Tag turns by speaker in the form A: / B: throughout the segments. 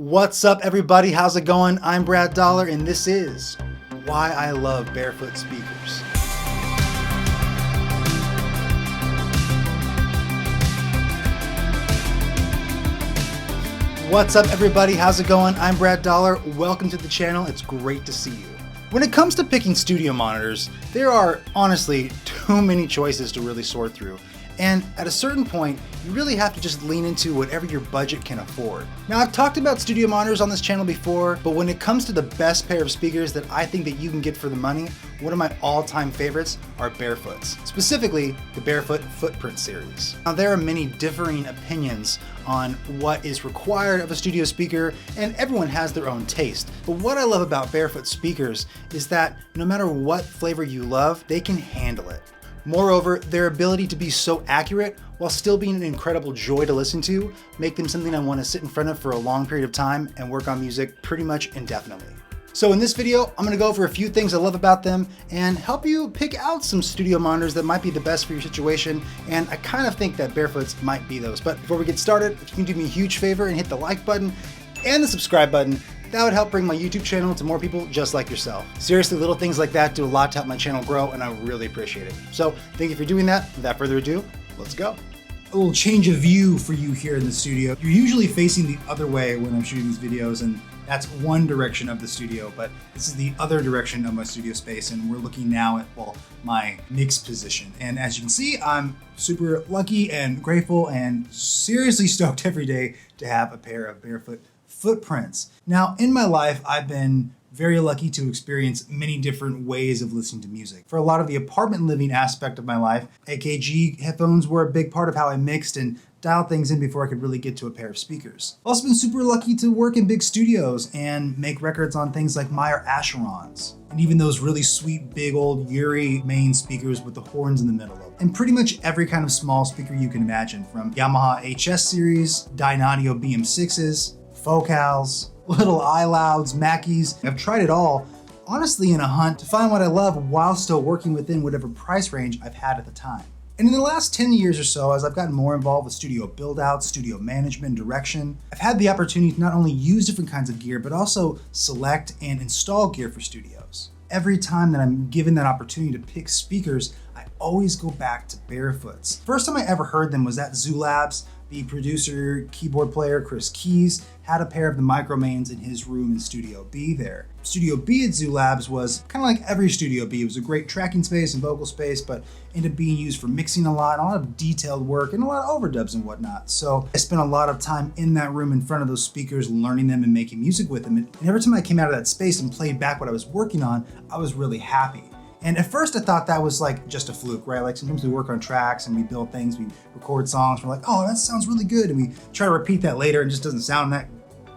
A: What's up, everybody? How's it going? I'm Brad Dollar, and this is why I love Barefoot speakers. What's up, everybody? How's it going? I'm Brad Dollar. Welcome to the channel. It's great to see you. When it comes to picking studio monitors, there are honestly too many choices to really sort through. And at a certain point, you really have to just lean into whatever your budget can afford. Now, I've talked about studio monitors on this channel before, but when it comes to the best pair of speakers that I think that you can get for the money, one of my all-time favorites are Barefoot's, specifically the Barefoot Footprint series. Now, there are many differing opinions on what is required of a studio speaker, and everyone has their own taste. But what I love about Barefoot speakers is that no matter what flavor you love, they can handle it. Moreover, their ability to be so accurate while still being an incredible joy to listen to make them something I want to sit in front of for a long period of time and work on music pretty much indefinitely. So in this video, I'm going to go over a few things I love about them and help you pick out some studio monitors that might be the best for your situation, and I kind of think that Barefoot's might be those. But before we get started, if you can do me a huge favor and hit the like button and the subscribe button, that would help bring my YouTube channel to more people just like yourself. Seriously, little things like that do a lot to help my channel grow, and I really appreciate it. So thank you for doing that. Without further ado, let's go. A little change of view for you here in the studio. You're usually facing the other way when I'm shooting these videos, and that's one direction of the studio, but this is the other direction of my studio space, and we're looking now at, well, my mix position. And as you can see, I'm super lucky and grateful and seriously stoked every day to have a pair of Barefoot Footprints. Now, in my life, I've been very lucky to experience many different ways of listening to music. For a lot of the apartment living aspect of my life, AKG headphones were a big part of how I mixed and dialed things in before I could really get to a pair of speakers. I've also been super lucky to work in big studios and make records on things like Meyer Asherons, and even those really sweet big old Yuri main speakers with the horns in the middle of them. And pretty much every kind of small speaker you can imagine, from Yamaha HS series, dynaudio BM6s, Focals, little iLouds, Mackies. I've tried it all, honestly, in a hunt to find what I love while still working within whatever price range I've had at the time. And in the last 10 years or so, as I've gotten more involved with studio build-out, studio management, direction, I've had the opportunity to not only use different kinds of gear, but also select and install gear for studios. Every time that I'm given that opportunity to pick speakers, I always go back to Barefoot's. First time I ever heard them was at Zoo Labs. The producer, keyboard player, Chris Keys, had a pair of the micromains in his room in Studio B there. Studio B at Zoo Labs was kind of like every Studio B. It was a great tracking space and vocal space, but ended up being used for mixing a lot of detailed work, and a lot of overdubs and whatnot. So I spent a lot of time in that room in front of those speakers, learning them and making music with them. And every time I came out of that space and played back what I was working on, I was really happy. And at first I thought that was like just a fluke, right? Like sometimes we work on tracks and we build things, we record songs, we're like, oh, that sounds really good. And we try to repeat that later and it just doesn't sound that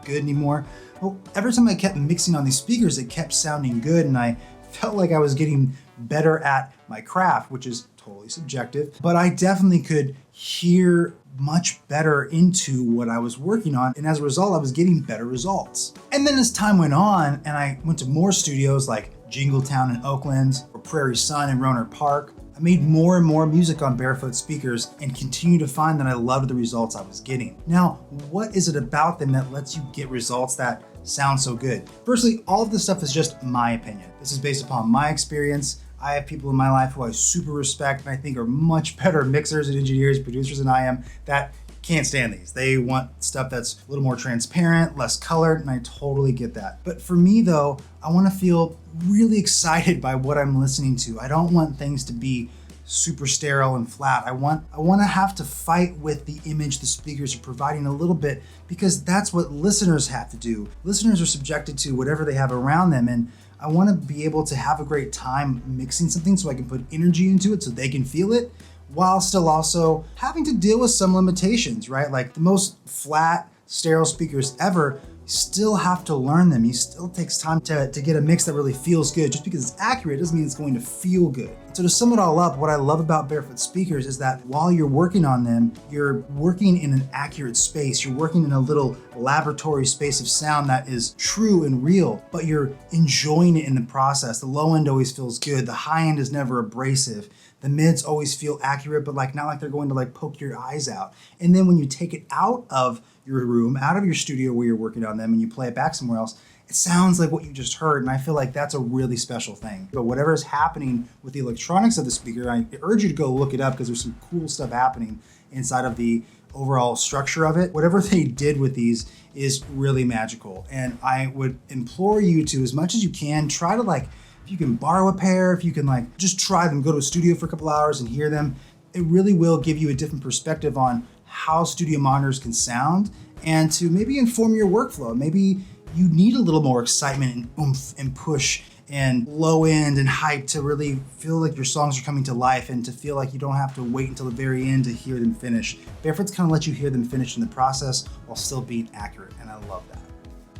A: good anymore. Well, every time I kept mixing on these speakers, it kept sounding good, and I felt like I was getting better at my craft, which is totally subjective, but I definitely could hear much better into what I was working on, and as a result, I was getting better results. And then as time went on, and I went to more studios like Jingletown in Oakland, or Prairie Sun in Rohnert Park, I made more and more music on Barefoot speakers and continue to find that I loved the results I was getting. Now, what is it about them that lets you get results that sound so good? Firstly, all of this stuff is just my opinion. This is based upon my experience. I have people in my life who I super respect and I think are much better mixers and engineers, producers than I am, that can't stand these. They want stuff that's a little more transparent, less colored, and I totally get that. But for me though, I want to feel really excited by what I'm listening to. I don't want things to be super sterile and flat. I want to have to fight with the image the speakers are providing a little bit, because that's what listeners have to do. Listeners are subjected to whatever they have around them, and I want to be able to have a great time mixing something so I can put energy into it so they can feel it, while still also having to deal with some limitations, right? Like the most flat, sterile speakers ever, you still have to learn them. You still takes time to get a mix that really feels good. Just because it's accurate doesn't mean it's going to feel good. So to sum it all up, what I love about Barefoot speakers is that while you're working on them, you're working in an accurate space. You're working in a little laboratory space of sound that is true and real, but you're enjoying it in the process. The low end always feels good. The high end is never abrasive. The mids always feel accurate, but like not like they're going to like poke your eyes out. And then when you take it out of your room, out of your studio where you're working on them, and you play it back somewhere else, it sounds like what you just heard, and I feel like that's a really special thing. But whatever is happening with the electronics of the speaker, I urge you to go look it up because there's some cool stuff happening inside of the overall structure of it. Whatever they did with these is really magical, and I would implore you to, as much as you can, try to if you can borrow a pair, if you can just try them, go to a studio for a couple hours and hear them. It really will give you a different perspective on how studio monitors can sound, and to maybe inform your workflow. Maybe you need a little more excitement and oomph and push and low end and hype to really feel like your songs are coming to life, and to feel like you don't have to wait until the very end to hear them finish. Barefoot's kind of let you hear them finish in the process while still being accurate, and I love that.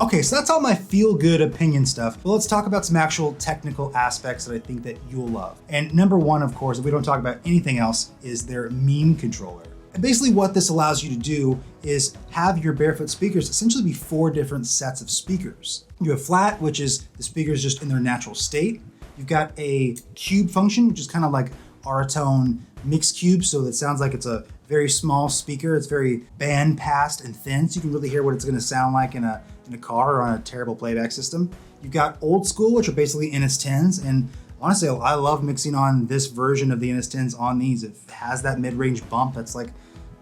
A: Okay, so that's all my feel-good opinion stuff, but let's talk about some actual technical aspects that I think that you'll love. And number one, of course, if we don't talk about anything else, is their mean controller. And basically what this allows you to do is have your Barefoot speakers essentially be 4 different sets of speakers. You have flat, which is the speakers just in their natural state. You've got a cube function, which is kind of like Aratone mixed cube, so it sounds like it's a very small speaker. It's very band passed and thin, so you can really hear what it's going to sound like in a car or on a terrible playback system. You've got old school, which are basically NS10s, and honestly, I love mixing on this version of the NS10s on these. It has that mid-range bump that's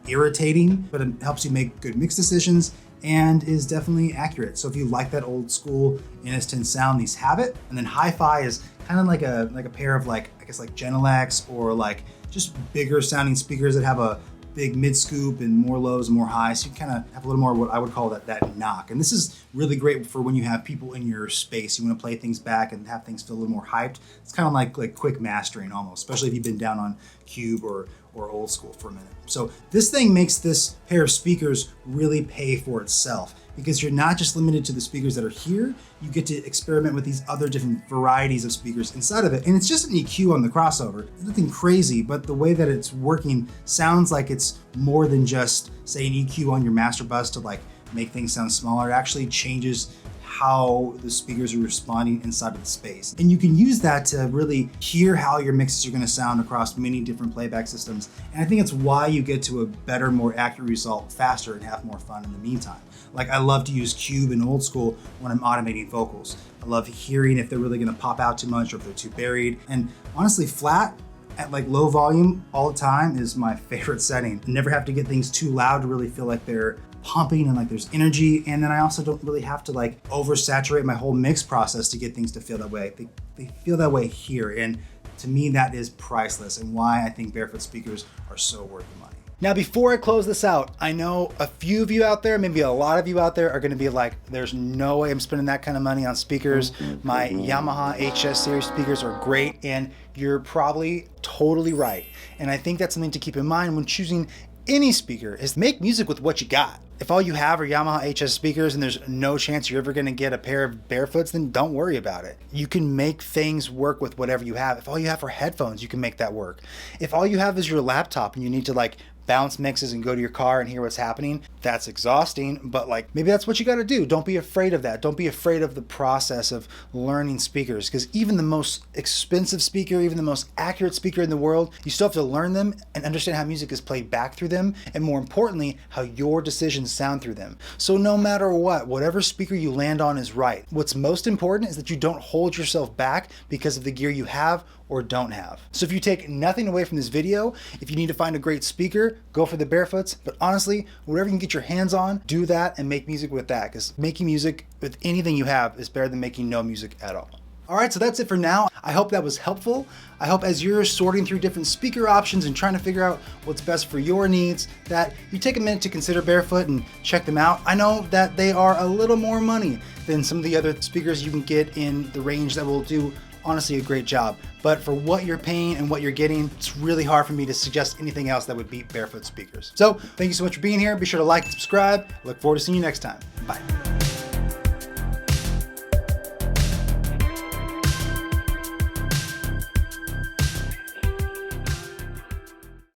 A: irritating, but it helps you make good mix decisions and is definitely accurate. So if you like that old school NS10 sound, these have it. And then hi-fi is kind of like a pair of I guess Genelecs, or just bigger sounding speakers that have a big mid scoop and more lows and more highs. So you kind of have a little more of what I would call that knock. And this is really great for when you have people in your space. You want to play things back and have things feel a little more hyped. It's kind of like quick mastering almost, especially if you've been down on cube or old school for a minute. So this thing makes this pair of speakers really pay for itself, because you're not just limited to the speakers that are here. You get to experiment with these other different varieties of speakers inside of it. And it's just an EQ on the crossover. It's nothing crazy, but the way that it's working sounds like it's more than just, say, an EQ on your master bus to make things sound smaller. It actually changes how the speakers are responding inside of the space. And you can use that to really hear how your mixes are going to sound across many different playback systems. And I think it's why you get to a better, more accurate result faster and have more fun in the meantime. I love to use cube and old school when I'm automating vocals. I love hearing if they're really going to pop out too much or if they're too buried. And honestly, flat at low volume all the time is my favorite setting. I never have to get things too loud to really feel like they're pumping and there's energy. And then I also don't really have to oversaturate my whole mix process to get things to feel that way. They feel that way here. And to me, that is priceless, and why I think Barefoot speakers are so worth the money. Now, before I close this out, I know a few of you out there, maybe a lot of you out there, are going to be like, there's no way I'm spending that kind of money on speakers. My Yamaha HS series speakers are great, and you're probably totally right. And I think that's something to keep in mind when choosing any speaker, is make music with what you got. If all you have are Yamaha HS speakers and there's no chance you're ever going to get a pair of Barefoots, then don't worry about it. You can make things work with whatever you have. If all you have are headphones, you can make that work. If all you have is your laptop and you need to bounce mixes and go to your car and hear what's happening, that's exhausting, but maybe that's what you got to do. Don't be afraid of that. Don't be afraid of the process of learning speakers, because even the most expensive speaker, even the most accurate speaker in the world, you still have to learn them and understand how music is played back through them, and more importantly, how your decisions sound through them. So no matter what, whatever speaker you land on is right. What's most important is that you don't hold yourself back because of the gear you have or don't have. So if you take nothing away from this video, if you need to find a great speaker, go for the Barefoots. But honestly, whatever you can get your hands on, do that and make music with that, because making music with anything you have is better than making no music at all. All right, so that's it for now. I hope that was helpful. I hope as you're sorting through different speaker options and trying to figure out what's best for your needs, that you take a minute to consider Barefoot and check them out. I know that they are a little more money than some of the other speakers you can get in the range that will do honestly a great job. But for what you're paying and what you're getting, it's really hard for me to suggest anything else that would beat Barefoot speakers. So thank you so much for being here. Be sure to like and subscribe. I look forward to seeing you next time. Bye.